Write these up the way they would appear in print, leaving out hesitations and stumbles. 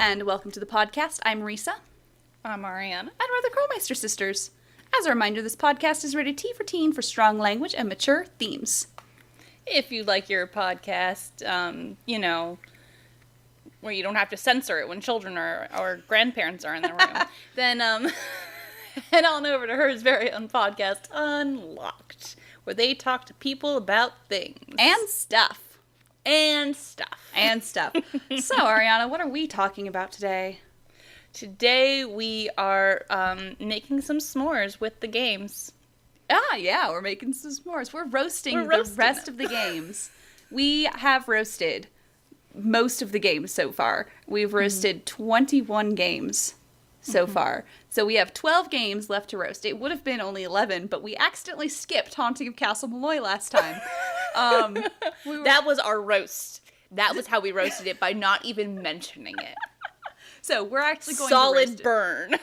and welcome to the podcast. I'm Risa. I'm Ariana. And we're the Krolmeister sisters. As a reminder, this podcast is rated T for teen for strong language and mature themes. If you like your podcast, where you don't have to censor it when children or grandparents are in the room, then head on over to Hers Very Own Podcast Unlocked, where they talk to people about things. And stuff. So, Ariana, what are we talking about today? Today we are making some s'mores with the games. Yeah, we're making some s'mores. We're roasting the rest of the games. We have roasted most of the games so far. We've roasted 21 games so far. So we have 12 games left to roast. It would have been only 11, but we accidentally skipped Haunting of Castle Malloy last time. That was our roast. That was how we roasted it, by not even mentioning it. So we're actually going Solid to roast burn.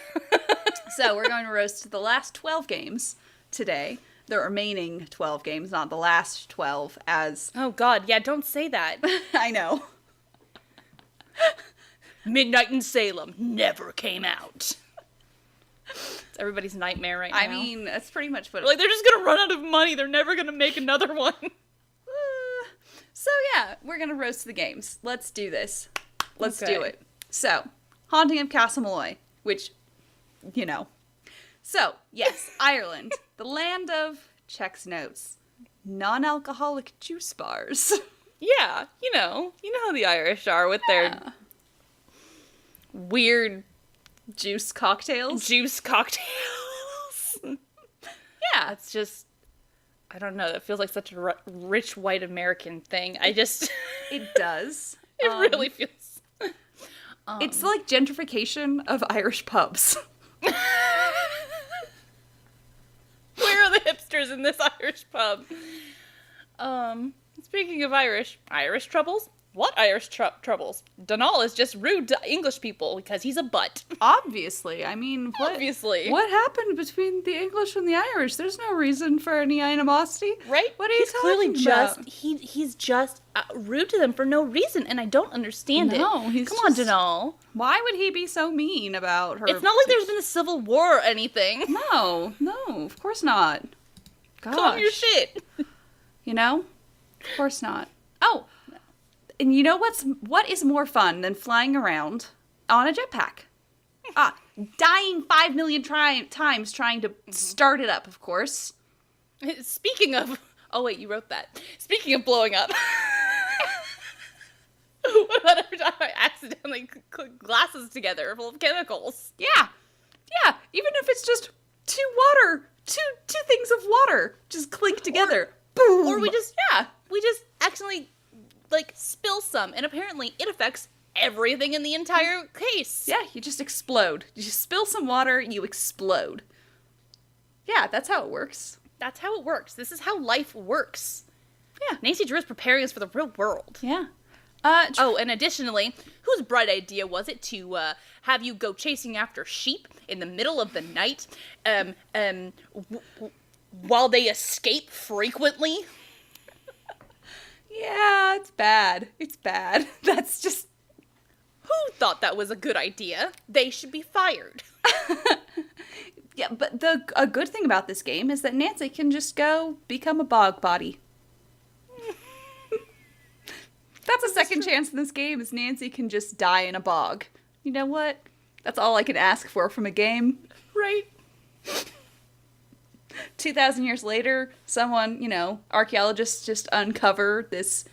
So we're going to roast the last 12 games today. The remaining 12 games, not the last 12, as... Oh god, yeah, don't say that. I know. Midnight in Salem never came out. It's everybody's nightmare right now. I mean, that's pretty much what... Like, they're just gonna run out of money. They're never gonna make another one. So yeah, we're gonna roast the games. Let's do this. Let's Okay. do it. So, Haunting of Castle Malloy, which, So, yes, Ireland, the land of checks notes, non-alcoholic juice bars. Yeah, you know how the Irish are with their weird Juice cocktails. juice cocktails. Yeah, it's just, I don't know, it feels like such a rich white American thing. It does. It really feels... It's like gentrification of Irish pubs. Where are the hipsters in this Irish pub? Speaking of Irish troubles? What Irish troubles? Donal is just rude to English people because he's a butt. Obviously. I mean, Obviously. What happened between the English and the Irish? There's no reason for any animosity. Right? What are you talking about? He's just rude to them for no reason, and I don't understand it. No, Come on, Donal. Why would he be so mean about her? It's not like there's been a civil war or anything. No, of course not. Gosh. Calm your shit. Of course not. Oh, and you know what is more fun than flying around on a jetpack? Dying 5 million times trying to start it up, of course. Speaking of... Oh, wait, you wrote that. Speaking of blowing up... What about every time I accidentally click glasses together full of chemicals? Yeah, even if it's just two things of water just clink together. Boom! Or we just accidentally, spill some, and apparently it affects everything in the entire case. Yeah, you just explode. You just spill some water, you explode. Yeah, that's how it works. That's how it works. This is how life works. Yeah. Nancy Drew is preparing us for the real world. Yeah. And additionally, whose bright idea was it to have you go chasing after sheep in the middle of the night, while they escape frequently? Yeah, it's bad. It's bad. That's just... Who thought that was a good idea? They should be fired. Yeah, but a good thing about this game is that Nancy can just go become a bog body. That's a second chance in this game, is Nancy can just die in a bog. You know what? That's all I can ask for from a game. Right? 2,000 years later, someone, archaeologists just uncover this,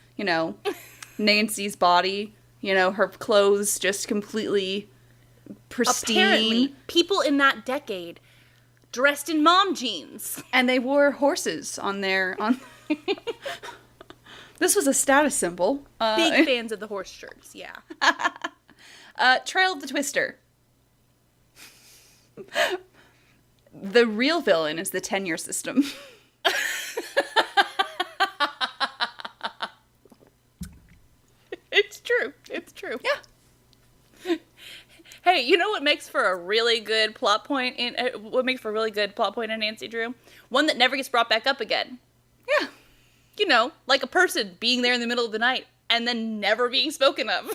Nancy's body, her clothes just completely pristine. Apparently, people in that decade dressed in mom jeans. And they wore horses on This was a status symbol. Big fans of the horse shirts, yeah. Trail of the Twister. The real villain is the tenure system. It's true. It's true. Yeah. Hey, you know what makes for a really good plot point in Nancy Drew? One that never gets brought back up again. Yeah. Like a person being there in the middle of the night and then never being spoken of.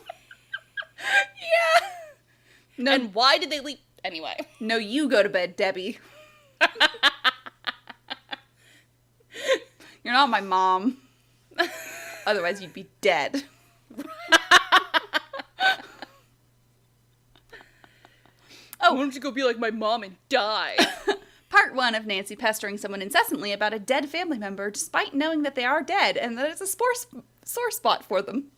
Yeah. No. And why did they leave? Anyway. No, you go to bed, Debbie. You're not my mom. Otherwise, you'd be dead. Oh, why don't you go be like my mom and die? Part 1 of Nancy pestering someone incessantly about a dead family member despite knowing that they are dead and that it's a sore spot for them.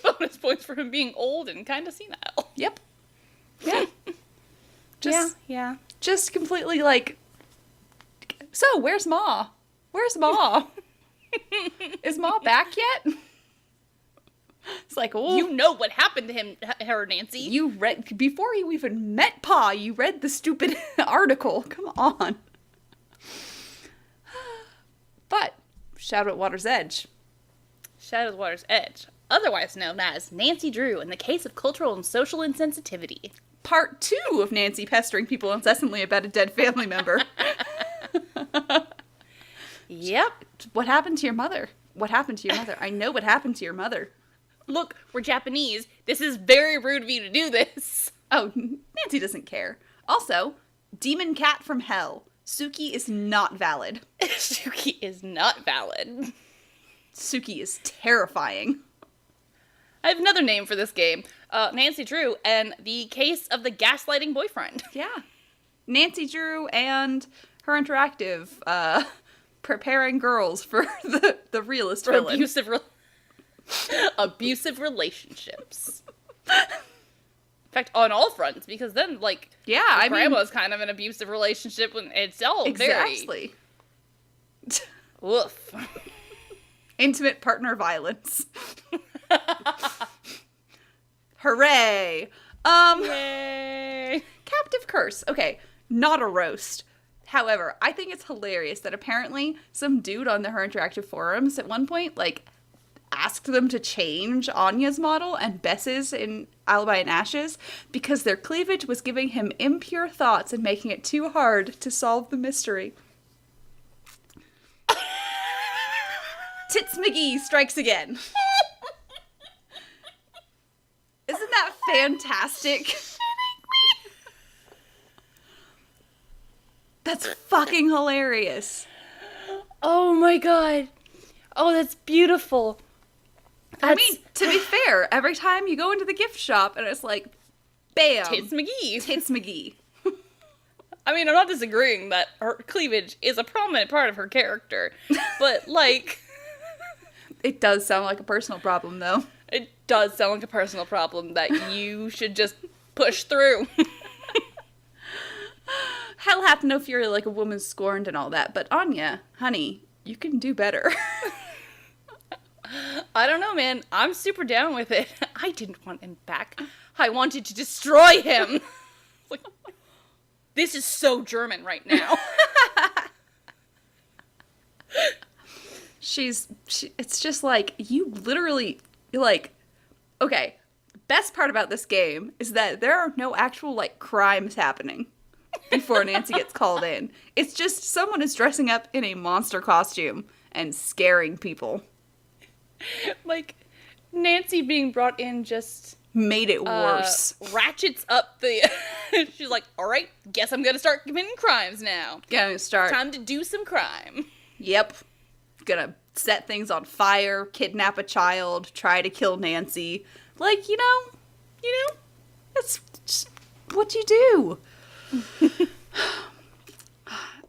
Bonus points for him being old and kind of senile. Yep. Yeah. Yeah. Just completely like, so where's Ma? Where's Ma? Is Ma back yet? It's like, oh, you know what happened to her, Nancy. You read, before you even met Pa, you read the stupid article. Come on. But, Shadow at Water's Edge. Shadow at Water's Edge, otherwise known as Nancy Drew in the Case of Cultural and Social Insensitivity. Part 2 of Nancy pestering people incessantly about a dead family member. Yep. What happened to your mother? What happened to your mother? I know what happened to your mother. Look, we're Japanese. This is very rude of you to do this. Oh, Nancy doesn't care. Also, Demon Cat from Hell. Suki is not valid. Suki is not valid. Suki is terrifying. I have another name for this game. Nancy Drew and the Case of the Gaslighting Boyfriend. Yeah. Nancy Drew and her interactive, preparing girls for the realist For villain. abusive relationships. In fact, on all fronts, because then, like, yeah, I mean, grandma's kind of an abusive relationship when it's all exactly. Woof. Intimate partner violence. Hooray! Yay! Captive Curse. Okay, not a roast. However, I think it's hilarious that apparently some dude on the Her Interactive forums at one point, like, asked them to change Anya's model and Bess's in Alibi and Ashes because their cleavage was giving him impure thoughts and making it too hard to solve the mystery. Tits McGee strikes again. Isn't that fantastic? That's fucking hilarious. Oh my god. Oh, that's beautiful. I mean, to be fair, every time you go into the gift shop and it's like, bam. Tits McGee. Tits McGee. I mean, I'm not disagreeing that her cleavage is a prominent part of her character, but, like... It does sound like a personal problem, though. It does sound like a personal problem that you should just push through. Hell hath no fury like a woman scorned and all that, but Anya, honey, you can do better. I don't know, man. I'm super down with it. I didn't want him back. I wanted to destroy him. Like, this is so German right now. It's just like, you literally, like, okay, best part about this game is that there are no actual, like, crimes happening before Nancy gets called in. It's just someone is dressing up in a monster costume and scaring people. Like, Nancy being brought in just... made it worse. Ratchets up the... She's like, alright, guess I'm gonna start committing crimes now. Gonna start. Time to do some crime. Yep. Gonna set things on fire, kidnap a child, try to kill Nancy. Like, you know, that's just what you do.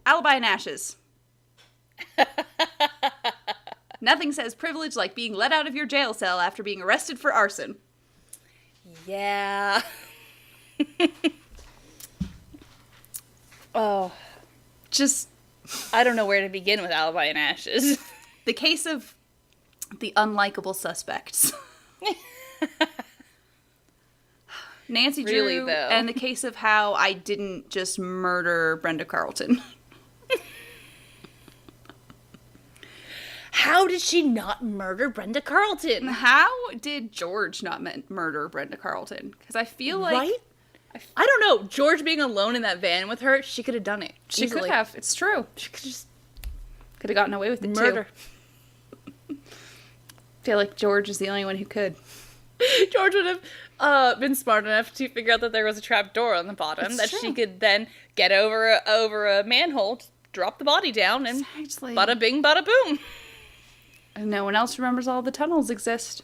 Alibi and Ashes. Nothing says privilege like being let out of your jail cell after being arrested for arson. Yeah. Oh. Just... I don't know where to begin with Alibi and Ashes. The case of the unlikable suspects. Nancy Really, Drew, though. and the case of how I didn't just murder Brenda Carlton. How did she not murder Brenda Carlton? How did George not murder Brenda Carlton? Because I feel like... Right? I don't know. George being alone in that van with her, she could have done it. She easily. could have. It's true. She could just Could have gotten away with it, murder. too. I feel like George is the only one who could. George would have been smart enough to figure out that there was a trap door on the bottom she could then get over a manhole, drop the body down, and bada bing, bada boom. And no one else remembers all the tunnels exist.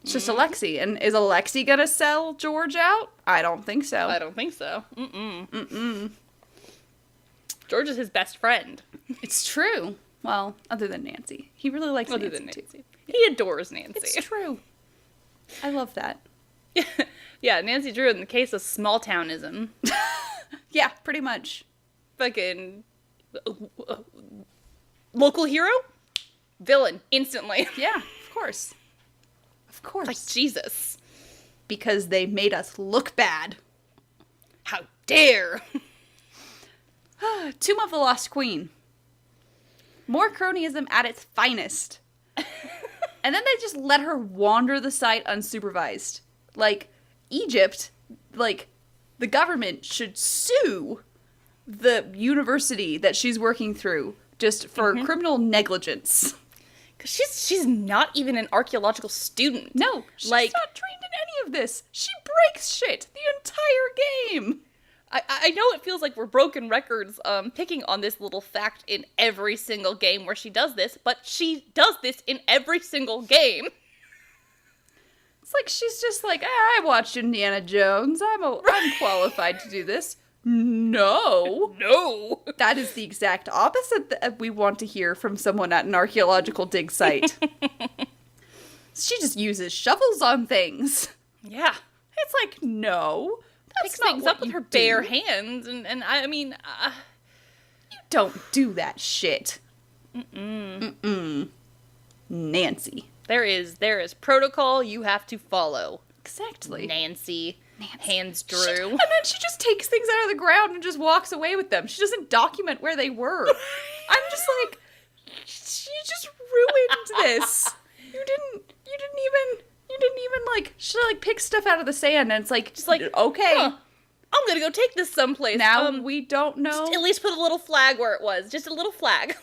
It's just Alexi. And is Alexi gonna sell George out? I don't think so. I don't think so. Mm-mm. George is his best friend. It's true. Well, other than Nancy. He really likes Nancy, too. He adores Nancy. It's true. I love that. Yeah, Nancy Drew in the case of small townism. Yeah, pretty much. Fucking local hero? Villain, instantly. Yeah, of course. Of course. Like, Jesus. Because they made us look bad. How dare! Tomb of the Lost Queen. More cronyism at its finest. And then they just let her wander the site unsupervised. Like, Egypt, like, the government should sue the university that she's working through just for criminal negligence. Because she's not even an archaeological student. No, she's not trained in any of this. She breaks shit the entire game. I know it feels like we're broken records picking on this little fact in every single game where she does this, but she does this in every single game. It's like she's just like, I watched Indiana Jones. I'm qualified to do this. No. No. That is the exact opposite that we want to hear from someone at an archaeological dig site. She just uses shovels on things. Yeah. It's like, no. Picks things up with her bare hands, and I mean... You don't do that shit. Mm-mm. Nancy. There is protocol you have to follow. Exactly. Nancy. Hands Drew. And then she just takes things out of the ground and just walks away with them. She doesn't document where they were. I'm just like, she just ruined this. You didn't even like, she like picks stuff out of the sand and it's like, just like, okay. I'm gonna go take this someplace. Now we don't know. Just at least put a little flag where it was. Just a little flag.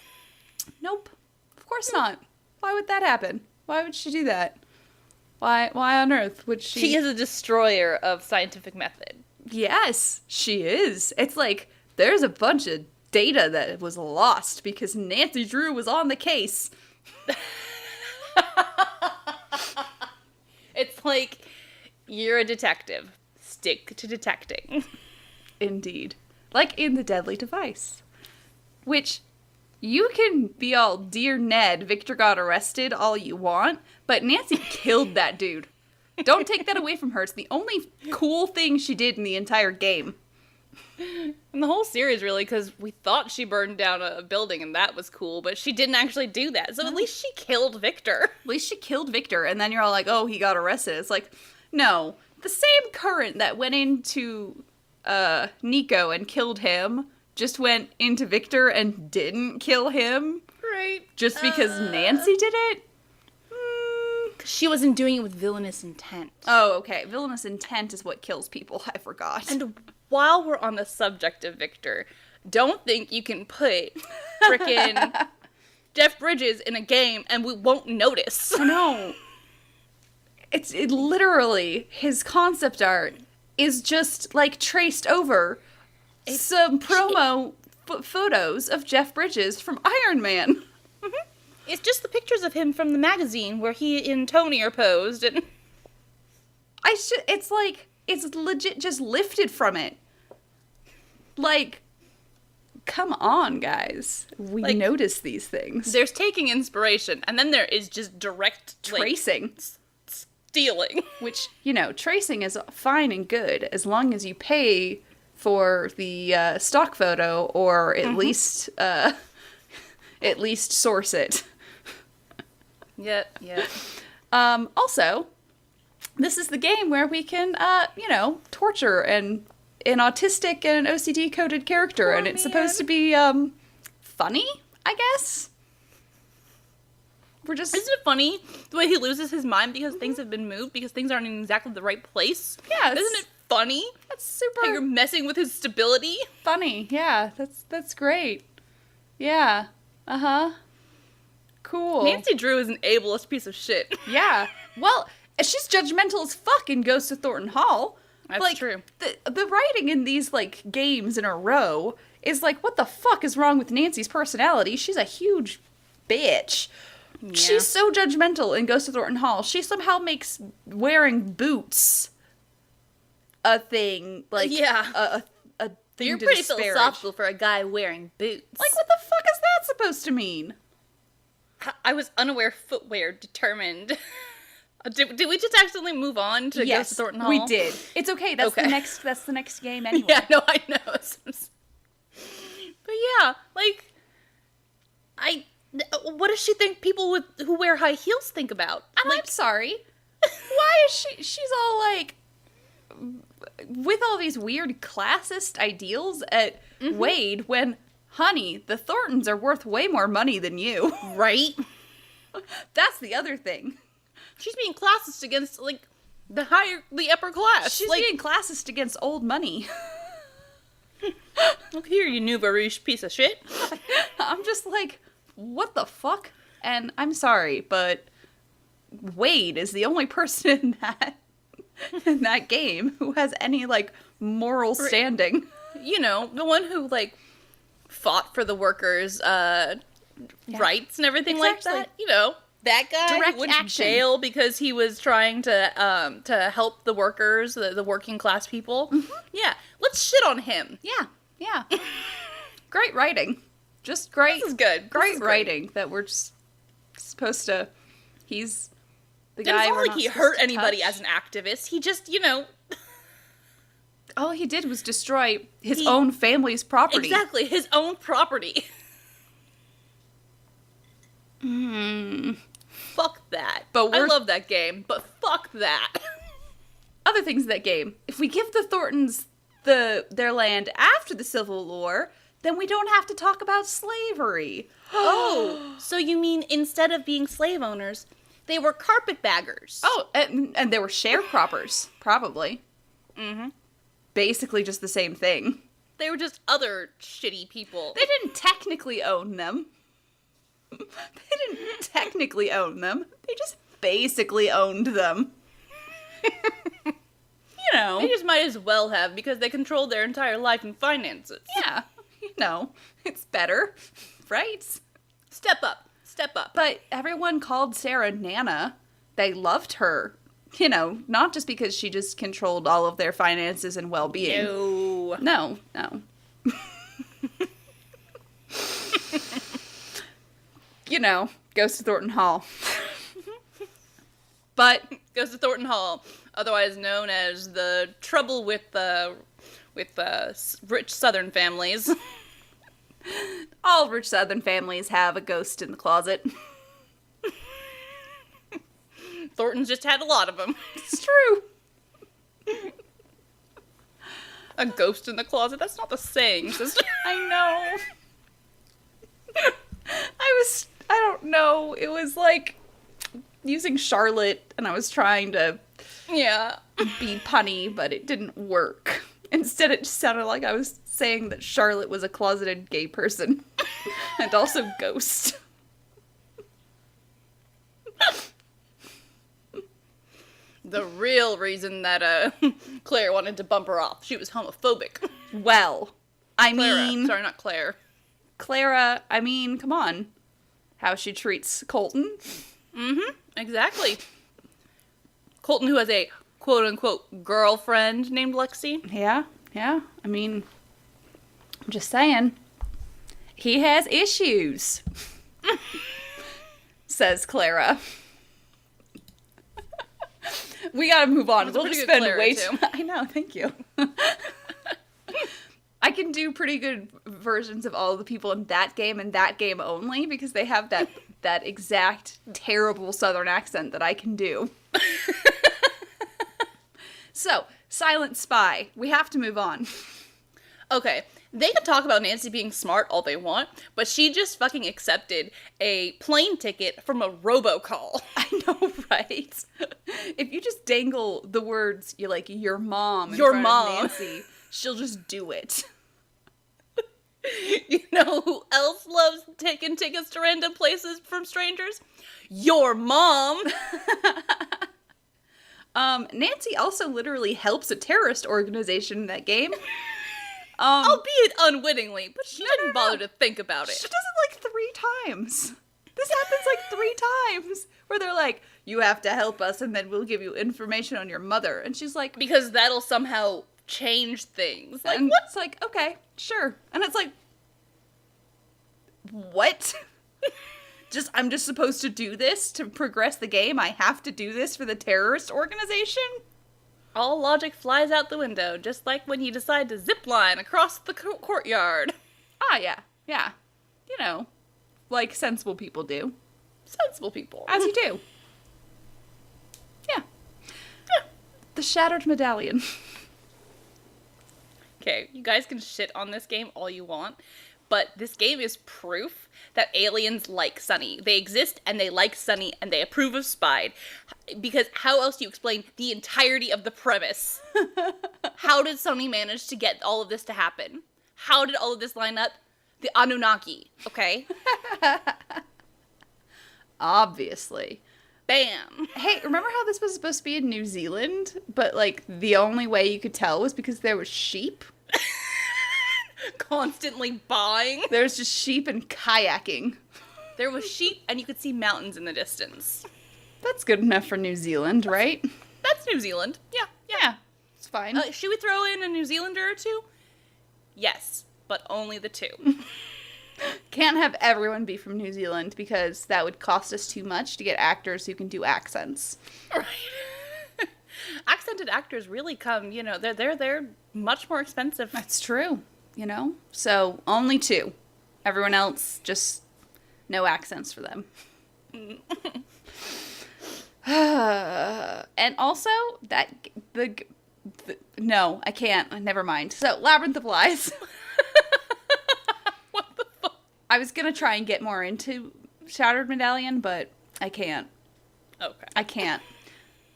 Nope. Of course not. Why would that happen? Why would she do that? Why on earth would she? She is a destroyer of scientific method. Yes, she is. It's like, there's a bunch of data that was lost because Nancy Drew was on the case. It's like, you're a detective. Stick to detecting. Indeed. Like in The Deadly Device. Which, you can be all, dear Ned, Victor got arrested all you want, but Nancy killed that dude. Don't take that away from her. It's the only cool thing she did in the entire game. And the whole series, really, because we thought she burned down a building and that was cool, but she didn't actually do that. So at least she killed Victor. At least she killed Victor, and then you're all like, oh, he got arrested. It's like, no. The same current that went into Nico and killed him just went into Victor and didn't kill him. Right. Just because Nancy did it? She wasn't doing it with villainous intent. Oh, okay. Villainous intent is what kills people. I forgot. And while we're on the subject of Victor, don't think you can put frickin' Jeff Bridges in a game and we won't notice. No. It literally, his concept art is just, like, traced over some promo photos of Jeff Bridges from Iron Man. Mm-hmm. It's just the pictures of him from the magazine where he and Tony are posed, and... It's like, it's legit just lifted from it. Like, come on, guys. We notice these things. There's taking inspiration, and then there is just direct... tracing. Stealing. Which, tracing is fine and good as long as you pay for the stock photo or at least source it. Yeah. Also, this is the game where we can, torture an autistic and an OCD-coded character, and it's supposed to be, funny, I guess? Isn't it funny the way he loses his mind because things have been moved, because things aren't in exactly the right place? Yeah. Isn't it funny? That's super... How you're messing with his stability? Funny, yeah. That's great. Yeah. Uh-huh. Cool. Nancy Drew is an ableist piece of shit. Yeah. Well, She's judgmental as fuck in Ghost of Thornton Hall. That's like, true. The writing in these, like, games in a row is like, what the fuck is wrong with Nancy's personality? She's a huge bitch. Yeah. She's so judgmental in Ghost of Thornton Hall. She somehow makes wearing boots a thing. Like, a thing You're to pretty disparage. philosophical for a guy wearing boots. Like, what the fuck is that supposed to mean? I was unaware footwear determined. Did we just accidentally move on to Ghost of Thornton Hall? We did. It's okay. That's the next game anyway. Yeah, no, I know. But yeah, like, what does she think people who wear high heels think about? I'm sorry. Why is she's all like, with all these weird classist ideals at Wade when, honey, the Thorntons are worth way more money than you. Right? That's the other thing. She's being classist against, like, the upper class. She's like, being classist against old money. Look here, you nouveau riche piece of shit. I'm just like, what the fuck? And I'm sorry, but Wade is the only person in that game who has any, like, moral standing. You know, the one who, like, fought for the workers' rights and everything like that. You know. That guy Direct who went to action. jail because he was trying to help the workers, the working class people. Mm-hmm. Yeah, let's shit on him. Yeah. Great writing. Just great. This is good. Great writing that we're just supposed to. He's the guy. It's not we're like he supposed hurt to anybody touch. as an activist. He just, you know. All he did was destroy his own family's property. Exactly, his own property. Fuck that. But I love that game, but fuck that. Other things in that game. If we give the Thorntons their land after the Civil War, then we don't have to talk about slavery. Oh, so you mean instead of being slave owners, they were carpetbaggers? Oh, and they were sharecroppers, probably. Mm-hmm. Basically just the same thing. They were just other shitty people. They didn't technically own them. They just basically owned them. You know. They just might as well have, because they controlled their entire life and finances. Yeah. You know, it's better, right? Step up. Step up. But everyone called Sarah Nana. They loved her. You know, not just because she just controlled all of their finances and well-being. No. You know, Ghost of Thornton Hall. But Ghost of Thornton Hall, otherwise known as the trouble with rich Southern families. All rich Southern families have a ghost in the closet. Thornton's just had a lot of them. It's true. A ghost in the closet? That's not the saying, sister. I know. I don't know. It was like using Charlotte, and I was trying to be punny, but it didn't work. Instead, it just sounded like I was saying that Charlotte was a closeted gay person. And also ghost. The real reason that Claire wanted to bump her off. She was homophobic. Well, Sorry, not Claire. Clara, I mean, come on. How she treats Colton. Mm-hmm, exactly. Colton, who has a quote-unquote girlfriend named Lexi. Yeah. I mean, I'm just saying. He has issues. Says Clara. We gotta move on. We'll just spend way too. I know, thank you. I can do pretty good versions of all the people in that game and that game only because they have that exact terrible Southern accent that I can do. So, Silent Spy. We have to move on. Okay, they can talk about Nancy being smart all they want, but she just fucking accepted a plane ticket from a robocall. I know, right? If you just dangle the words, you're like, your mom in your front mom. of Nancy, she'll just do it. You know who else loves taking tickets to random places from strangers? Your mom! Nancy also literally helps a terrorist organization in that game. Albeit unwittingly, but she didn't bother to think about it. She does it like 3 times. This happens like 3 times. Where they're like, you have to help us and then we'll give you information on your mother. And she's like... Because that'll somehow change things. Like, and what? It's like, okay, sure. And it's like... What? I'm just supposed to do this to progress the game? I have to do this for the terrorist organization? All logic flies out the window, just like when you decide to zipline across the courtyard. Ah, yeah. Yeah. You know, like sensible people do. Sensible people. As you do. Yeah. The Shattered Medallion. Okay, you guys can shit on this game all you want, but this game is proof that aliens like Sunny. They exist, and they like Sunny, and they approve of Spide. Because how else do you explain the entirety of the premise? How did Sunny manage to get all of this to happen? How did all of this line up? The Anunnaki, okay? Obviously. Bam. Hey, remember how this was supposed to be in New Zealand? But, like, the only way you could tell was because there was sheep? Constantly buying. There was just sheep and kayaking. There was sheep, and you could see mountains in the distance. That's good enough for New Zealand, right? That's New Zealand. Yeah. It's fine. Should we throw in a New Zealander or two? Yes, but only the 2. Can't have everyone be from New Zealand because that would cost us too much to get actors who can do accents. Right. Accented actors really come, they're much more expensive. That's true, So, only 2. Everyone else, just no accents for them. And also, no, I can't. Never mind. So, Labyrinth of Lies. What the fuck? I was gonna try and get more into Shattered Medallion, but I can't. Okay. I can't.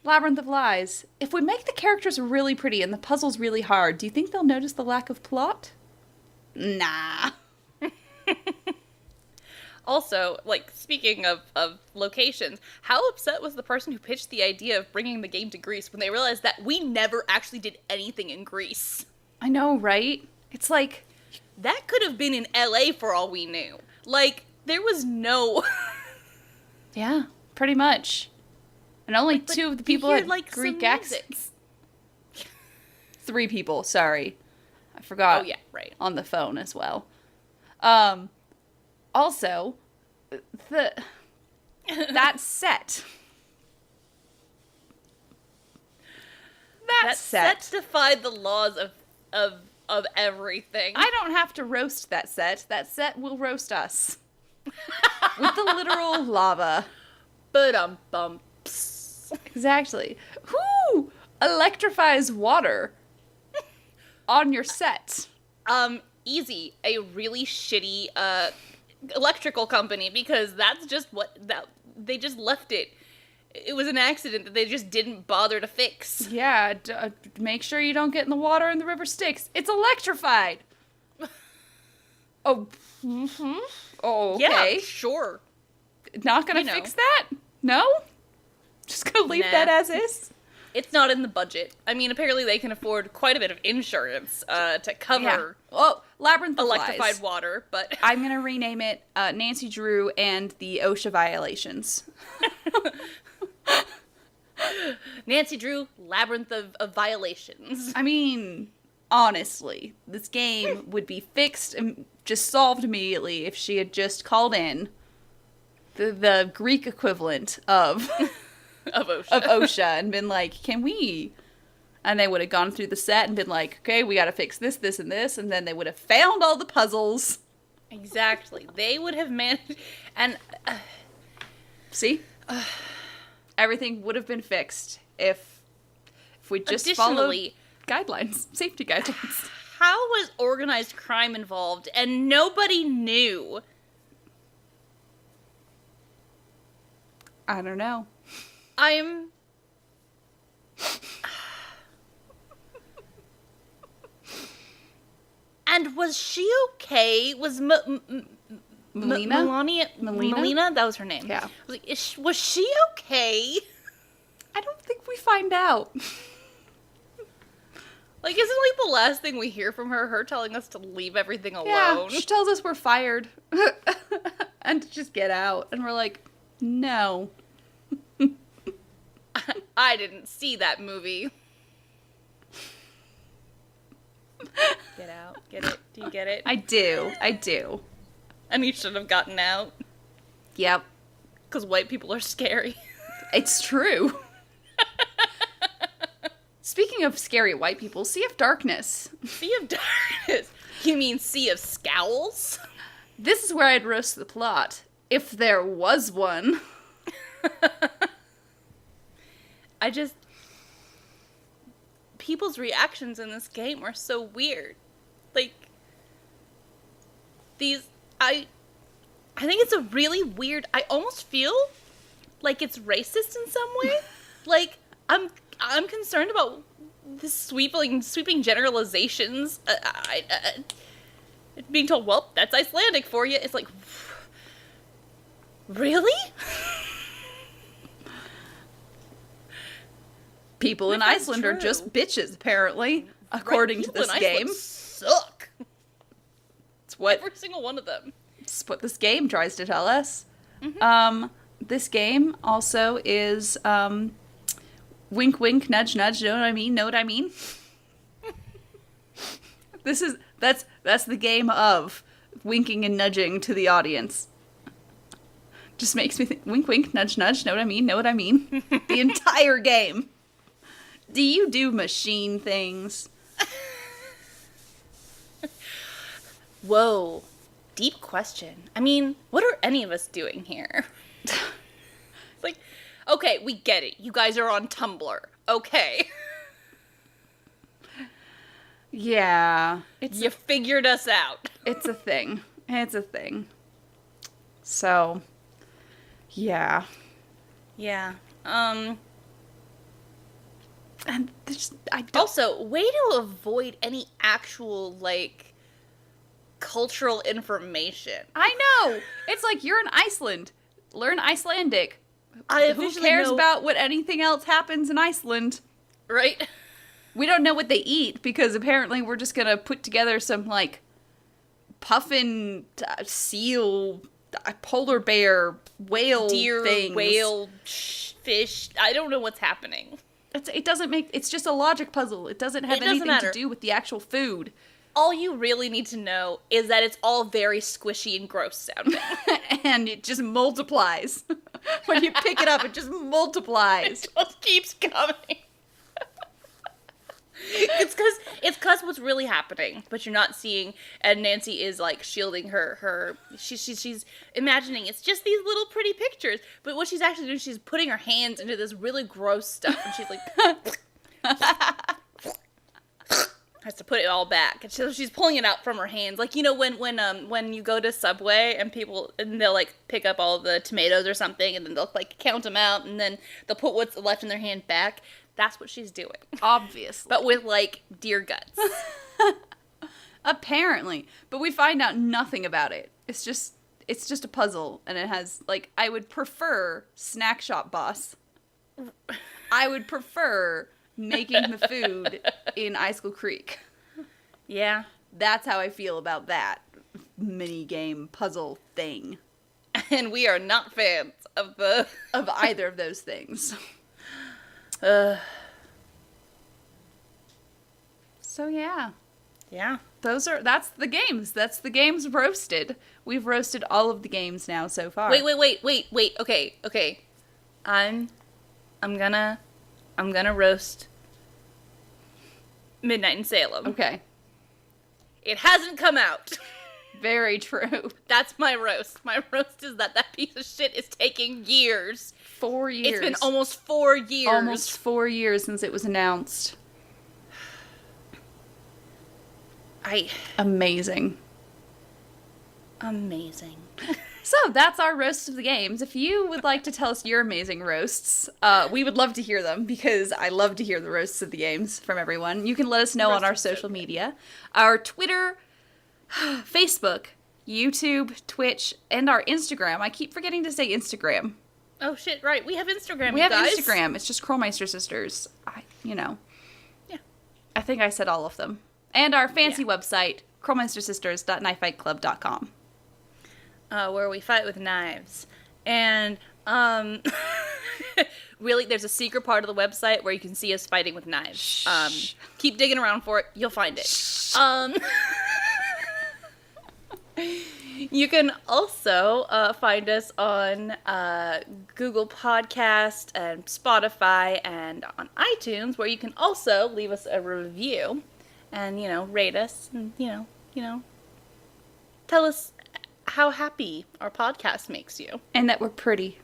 Labyrinth of Lies. If we make the characters really pretty and the puzzles really hard, do you think they'll notice the lack of plot? Nah. Also, speaking of locations, how upset was the person who pitched the idea of bringing the game to Greece when they realized that we never actually did anything in Greece? I know, right? It's like... That could have been in LA for all we knew. There was no... Yeah, pretty much. And only 2 of the people had Greek accents. 3 people, sorry. I forgot. Oh, yeah, right. On the phone as well. Also, that set. That set defied the laws of everything. I don't have to roast that set. That set will roast us. With the literal lava. Ba-dum-bum. Exactly. Who electrifies water on your set? Easy. A really shitty electrical company, because that's just they just left it. It was an accident that they just didn't bother to fix. Yeah, make sure you don't get in the water and the river Styx. It's electrified. Oh, mm-hmm. Oh, okay. Yeah, sure. Not gonna fix that? No? Just gonna leave that as is? It's not in the budget. I mean, apparently they can afford quite a bit of insurance to cover Labyrinth of electrified Lies. Water, but... I'm gonna rename it Nancy Drew and the OSHA Violations. Nancy Drew, Labyrinth of Violations. I mean, honestly, this game would be fixed and just solved immediately if she had just called in the Greek equivalent of OSHA and been like, can we? And they would have gone through the set and been like, okay, we gotta fix this, this, and this, and then they would have found all the puzzles. Exactly. They would have managed, and... See? Everything would have been fixed if we just followed guidelines, safety guidelines. How was organized crime involved and nobody knew? I don't know. And was she okay? Was Melina? Melina? That was her name. Yeah. Was she okay? I don't think we find out. Like, isn't, like, the last thing we hear from her telling us to leave everything alone? Yeah, she tells us we're fired. And to just get out. And we're like, no. I didn't see that movie. Get out. Get it? Do you get it? I do. And you should have gotten out. Yep. Because white people are scary. It's true. Speaking of scary white people, Sea of Darkness. Sea of Darkness? You mean Sea of Scowls? This is where I'd roast the plot. If there was one. People's reactions in this game are so weird. Like, I think it's a really weird, I almost feel like it's racist in some way. Like, I'm concerned about this sweeping generalizations. Being told, well, that's Icelandic for you. It's like, really? People in Iceland are just bitches, apparently, according to this game. Suck. It's what every single one of them. It's what this game tries to tell us. Mm-hmm. This game also is wink, wink, nudge, nudge. Know what I mean? Know what I mean? That's the game of winking and nudging to the audience. Just makes me think, wink, wink, nudge, nudge. Know what I mean? Know what I mean? The entire game. Do you do machine things? Whoa. Deep question. I mean, what are any of us doing here? It's like, okay, we get it. You guys are on Tumblr. Okay. Yeah. You figured us out. It's a thing. So, yeah. Yeah. And also, way to avoid any actual, like, cultural information. I know! It's like, you're in Iceland. Learn Icelandic. Who cares about what anything else happens in Iceland? Right? We don't know what they eat, because apparently we're just gonna put together some, like, puffin, seal, polar bear, whale deer, things. Whale, fish. I don't know what's happening. It's just a logic puzzle. It doesn't have anything to do with the actual food. All you really need to know is that it's all very squishy and gross sounding. And it just multiplies. When you pick it up, it just multiplies. It just keeps coming. It's because what's really happening, but you're not seeing, and Nancy is, like, shielding she's imagining it's just these little pretty pictures, but what she's actually doing, she's putting her hands into this really gross stuff, and she's like, has to put it all back, and so she's pulling it out from her hands, like, you know, when you go to Subway, and they'll, like, pick up all the tomatoes or something, and then they'll, like, count them out, and then they'll put what's left in their hand back. That's what she's doing. Obviously. But with, like, deer guts. Apparently. But we find out nothing about it. It's just a puzzle, and it has, like, I would prefer Snack Shop Boss. I would prefer making the food in Icicle Creek. Yeah. That's how I feel about that mini-game puzzle thing. And we are not fans of either of those things. So yeah. Yeah. That's the games. That's the games roasted. We've roasted all of the games now so far. Wait. Okay. I'm gonna roast Midnight in Salem. Okay. It hasn't come out. Very true. That's my roast. My roast is that piece of shit is taking years. 4 years. It's been almost 4 years. Almost 4 years since it was announced. Amazing. So that's our roast of the games. If you would like to tell us your amazing roasts, we would love to hear them, because I love to hear the roasts of the games from everyone. You can let us know on our social media. Our Twitter, Facebook, YouTube, Twitch, and our Instagram. I keep forgetting to say Instagram. Oh, shit, right. We have Instagram, We you have guys. Instagram. It's just Krolmeister Sisters. Yeah. I think I said all of them. And our fancy website, krolmeistersisters.knifefightclub.com. Where we fight with knives. And, really, there's a secret part of the website where you can see us fighting with knives. Keep digging around for it. You'll find it. You can also find us on Google Podcast and Spotify and on iTunes, where you can also leave us a review and, rate us and, tell us how happy our podcast makes you. And that we're pretty.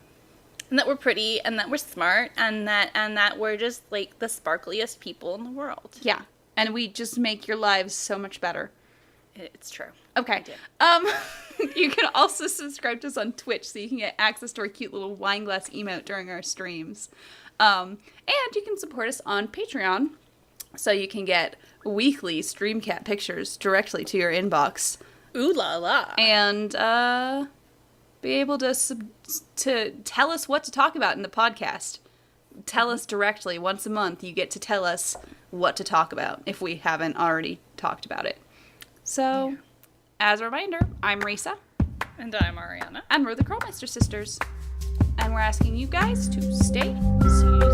And that we're pretty, and that we're smart, and that we're just, like, the sparkliest people in the world. Yeah. And we just make your lives so much better. It's true. Okay. You can also subscribe to us on Twitch so you can get access to our cute little wine glass emote during our streams. And you can support us on Patreon so you can get weekly Streamcat pictures directly to your inbox. Ooh la la. And be able to tell us what to talk about in the podcast. Tell us directly. Once a month, you get to tell us what to talk about if we haven't already talked about it. So, as a reminder, I'm Risa. And I'm Ariana. And we're the Krolmeister Sisters. And we're asking you guys to stay serious.